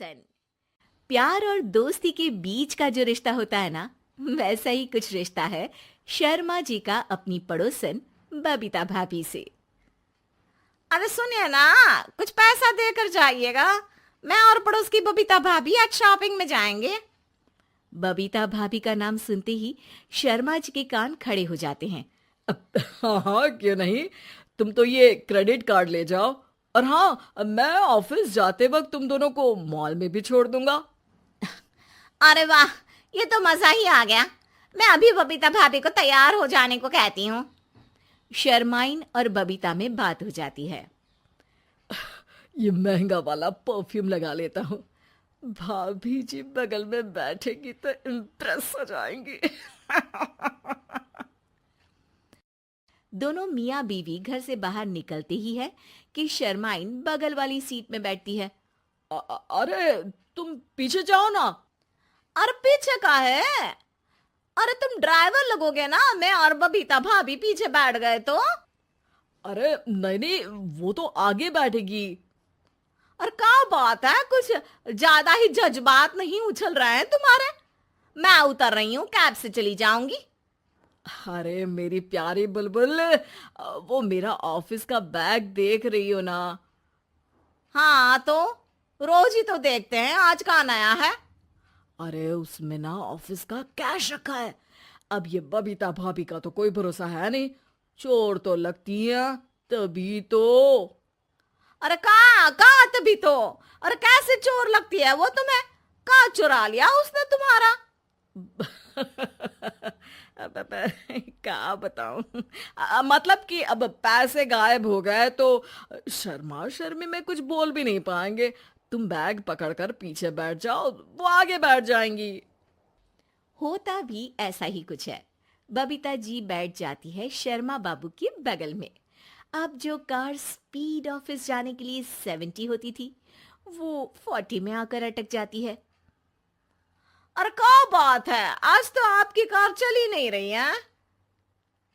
सन प्यार और दोस्ती के बीच का जो रिश्ता होता है ना, वैसा ही कुछ रिश्ता है शर्मा जी का अपनी पड़ोसन बबीता भाभी से। अरे सुनिए ना, कुछ पैसा देकर जाइएगा। मैं और पड़ोस की बबीता भाभी आज शॉपिंग में जाएंगे। बबीता भाभी का नाम सुनते ही शर्मा जी के कान खड़े हो जाते हैं। हाँ हाँ, क्यों नहीं। तुम तो ये क्रेडिट कार्ड ले जाओ। और हाँ, मैं ऑफिस जाते वक्त तुम दोनों को मॉल में भी छोड़ दूंगा। अरे वाह, ये तो मजा ही आ गया। मैं अभी बबीता भाभी को तैयार हो जाने को कहती हूँ। शर्माइन और बबीता में बात हो जाती है। ये महंगा वाला परफ्यूम लगा लेता हूँ। भाभी जी बगल में बैठेगी तो इम्प्रेस हो जाएंगी। दोनों मियाँ बीवी घर से बाहर निकलते ही है कि शर्माइन बगल वाली सीट में बैठती है। अरे तुम पीछे जाओ ना। अरे पीछे का है? अरे तुम ड्राइवर लगोगे ना, मैं और बबीता भाभी पीछे बैठ गए तो। अरे नहीं नहीं, वो तो आगे बैठेगी। और क्या बात है, कुछ ज्यादा ही जज्बात नहीं उछल रहे हैं तुम्हारे? मैं उतर रही हूँ, कैब से चली जाऊंगी। अरे मेरी प्यारी बुलबुल, वो मेरा ऑफिस का बैग देख रही हो ना। हाँ तो रोज ही तो देखते हैं, आज का नया है? अरे उसमें ना ऑफिस का कैश रखा है। अब ये बबीता भाभी का तो कोई भरोसा है नहीं, चोर तो लगती है तभी तो। अरे कहाँ तभी तो। अरे कैसे चोर लगती है वो तुम्हें? कहाँ चुरा लिया उसने तुम्हारा? क्या बताऊं। मतलब कि अब पैसे गायब हो गए तो शर्मा शर्मी में कुछ बोल भी नहीं पाएंगे। तुम बैग पकड़कर पीछे बैठ जाओ, वो आगे बैठ जाएंगी। होता भी ऐसा ही कुछ है। बबीता जी बैठ जाती है शर्मा बाबू के बगल में। अब जो कार स्पीड ऑफिस जाने के लिए 70 होती थी, वो 40 में आकर अटक जाती है। अरे क्या बात है, आज तो आपकी कार चली नहीं रही है।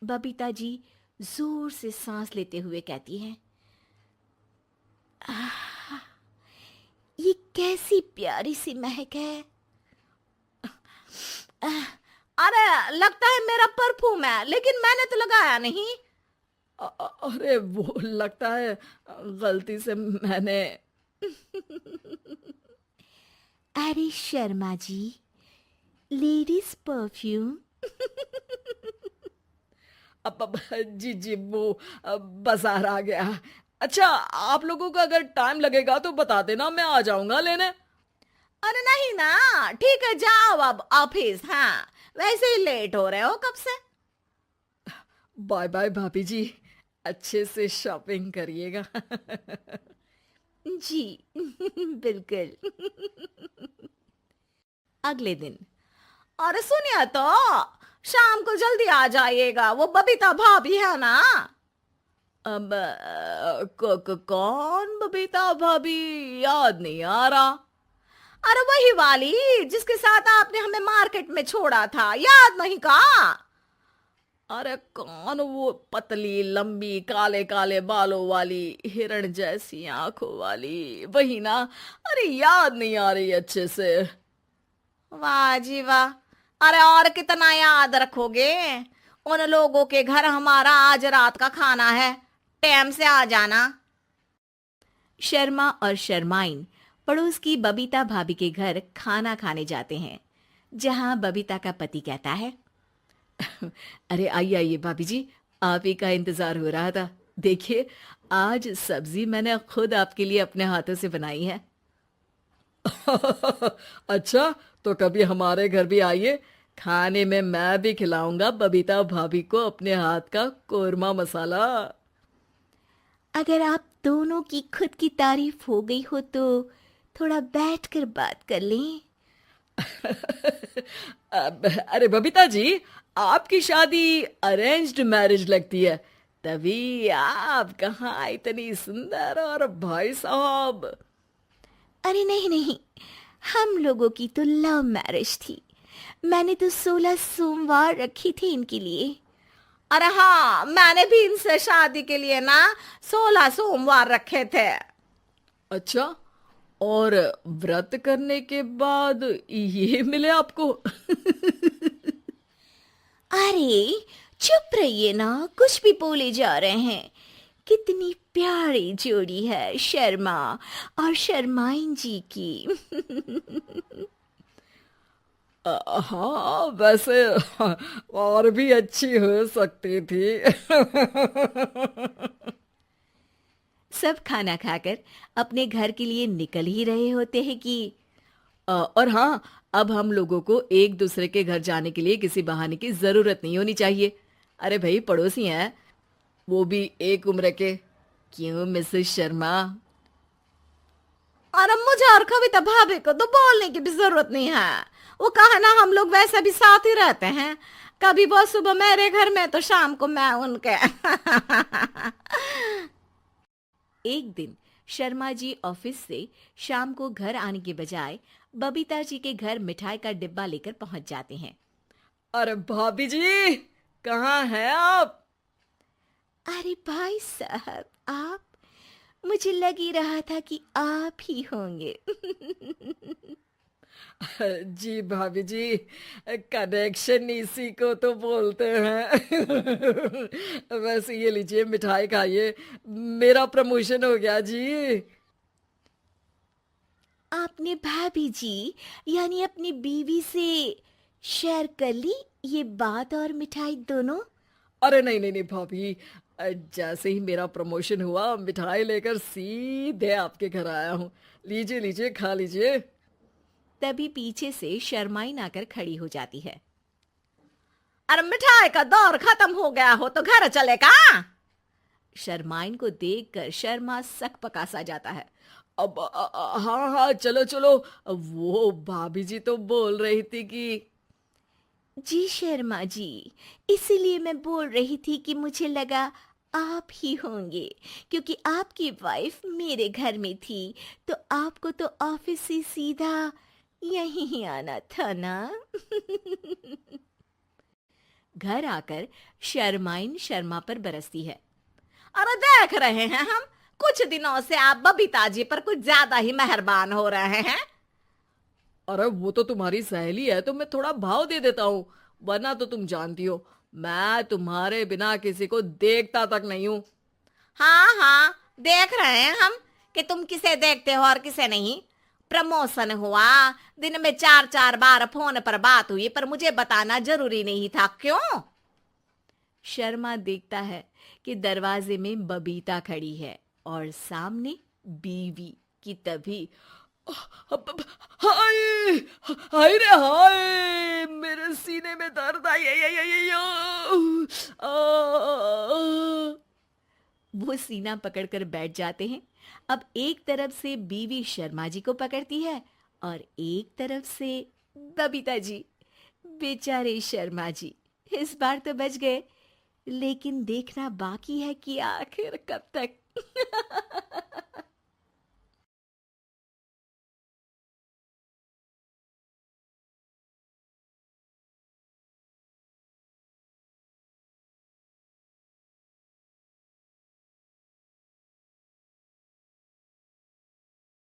बबीता जी जोर से सांस लेते हुए कहती हैं, "आह, ये कैसी प्यारी सी महक है। अरे लगता है मेरा परफ्यूम है, लेकिन मैंने तो लगाया नहीं। अरे वो लगता है गलती से मैंने। अरे शर्मा जी, लेडीज परफ्यूम। अब जी जी, वो बाजार आ गया। अच्छा, आप लोगों को अगर टाइम लगेगा तो बता देना, मैं आ जाऊंगा लेने। अरे नहीं ना, ठीक है जाओ अब ऑफिस। हाँ वैसे ही लेट हो रहे हो कब से। बाय बाय भाभी जी, अच्छे से शॉपिंग करिएगा। जी बिल्कुल। अगले दिन अरे सुनिए तो, शाम को जल्दी आ जाइएगा, वो बबीता भाभी है ना। अब कौन बबीता भाभी? याद नहीं आ रहा। अरे वही वाली जिसके साथ आपने हमें मार्केट में छोड़ा था, याद नहीं का? अरे कौन वो पतली लंबी काले काले बालों वाली हिरण जैसी आंखों वाली, वही ना। अरे याद नहीं आ रही अच्छे से। वाह जी वाह। अरे और कितना याद रखोगे? उन लोगों के घर हमारा आज रात का खाना है, टाइम से आ जाना। शर्मा और शर्माइन पड़ोस की बबीता भाभी के घर खाना खाने जाते हैं, जहां बबीता का पति कहता है, अरे आइए आइए भाभी जी, आप ही का इंतजार हो रहा था। देखिए, आज सब्जी मैंने खुद आपके लिए अपने हाथों से बनाई है। अच्छा, तो कभी हमारे घर भी आइए। खाने में मैं भी खिलाऊंगा बबीता भाभी को अपने हाथ का कोरमा मसाला। अगर आप दोनों की खुद की तारीफ हो गई हो तो थोड़ा बैठकर बात कर लें। अरे बबीता जी, आपकी शादी अरेंज्ड मैरिज लगती है, तभी आप कहाँ इतनी सुंदर। और भाई साहब? अरे नहीं नहीं, हम लोगों की तो लव मैरिज थी। मैंने तो 16 सोमवार रखी थी इनके लिए। अरे हाँ, मैंने भी इनसे शादी के लिए ना 16 सोमवार रखे थे। अच्छा, और व्रत करने के बाद ये मिले आपको? अरे चुप रहिए ना, कुछ भी बोले जा रहे हैं। कितनी प्यारी जोड़ी है शर्मा और शर्माइन जी की। हाँ वैसे और भी अच्छी हो सकती थी। सब खाना खाकर अपने घर के लिए निकल ही रहे होते हैं कि और हाँ, अब हम लोगों को एक दूसरे के घर जाने के लिए किसी बहाने की जरूरत नहीं होनी चाहिए। अरे भाई, पड़ोसी हैं, वो भी एक उम्र के। क्यों मिसेस शर्मा? और अब मुझे और कविता भाभी को तो बोलने की भी जरूरत नहीं है। वो कहा ना, हम लोग वैसे भी साथ ही रहते हैं। कभी वो सुबह मेरे घर में तो शाम को मैं उनके। एक दिन शर्मा जी ऑफिस से शाम को घर आने के बजाय बबीता जी के घर मिठाई का डिब्बा लेकर पहुंच जाते हैं। अरे भाभी जी, कहाँ हैं आप? अरे भाई साहब, आप? मुझे लग ही रहा था कि आप ही होंगे। जी भाभी जी, कनेक्शन इसी को तो बोलते हैं। वैसे ये लीजिए, मिठाई खाइए, मेरा प्रमोशन हो गया जी। आपने भाभी जी यानी अपनी बीवी से शेयर कर ली ये बात और मिठाई दोनों? अरे नहीं नहीं नहीं भाभी, जैसे ही मेरा प्रमोशन हुआ, मिठाई लेकर सीधे आपके घर आया हूँ। लीजिए लीजिए, खा लीजिए। तभी पीछे से शर्माइन आकर खड़ी हो जाती है। अरे मिठाई का दौर खत्म हो गया हो तो घर चले का? शर्माइन को देखकर शर्मा सकपका सा जाता है। अब हाँ हाँ, चलो चलो। वो भाभी जी तो बोल रही थी कि जी शर्मा जी, इसीलिए मैं बोल रही थी कि मुझे लगा आप ही होंगे, क्योंकि आपकी वाइफ मेरे घर में थी तो आपको तो ऑफिस से सीधा यहीं ही आना था ना। घर आकर शर्माइन शर्मा पर बरसती है। अरे देख रहे हैं हम, कुछ दिनों से आप बबीता जी पर कुछ ज्यादा ही मेहरबान हो रहे हैं। अरे वो तो तुम्हारी सहेली है तो मैं थोड़ा भाव दे देता हूँ, वरना तो तुम जानती हो मैं तुम्हारे बिना किसी को देखता तक नहीं हूँ। हाँ हाँ, देख रहे हैं हम कि तुम किसे देखते हो और किसे नहीं। प्रमोशन हुआ, दिन में 4-4 बार फोन पर बात हुई, पर मुझे बताना जरूरी नहीं था, क्यों? शर्मा देखता है कि दरवाजे में बबीता खड़ी है और सामने बीवी की। तभी हाय हाय रे हाय, मेरे सीने में दर्द आई आई आई आई वो सीना पकड़कर बैठ जाते हैं। अब एक तरफ से बीवी शर्मा जी को पकड़ती है और एक तरफ से बबीता जी। बेचारे शर्मा जी इस बार तो बच गए, लेकिन देखना बाकी है कि आखिर कब तक।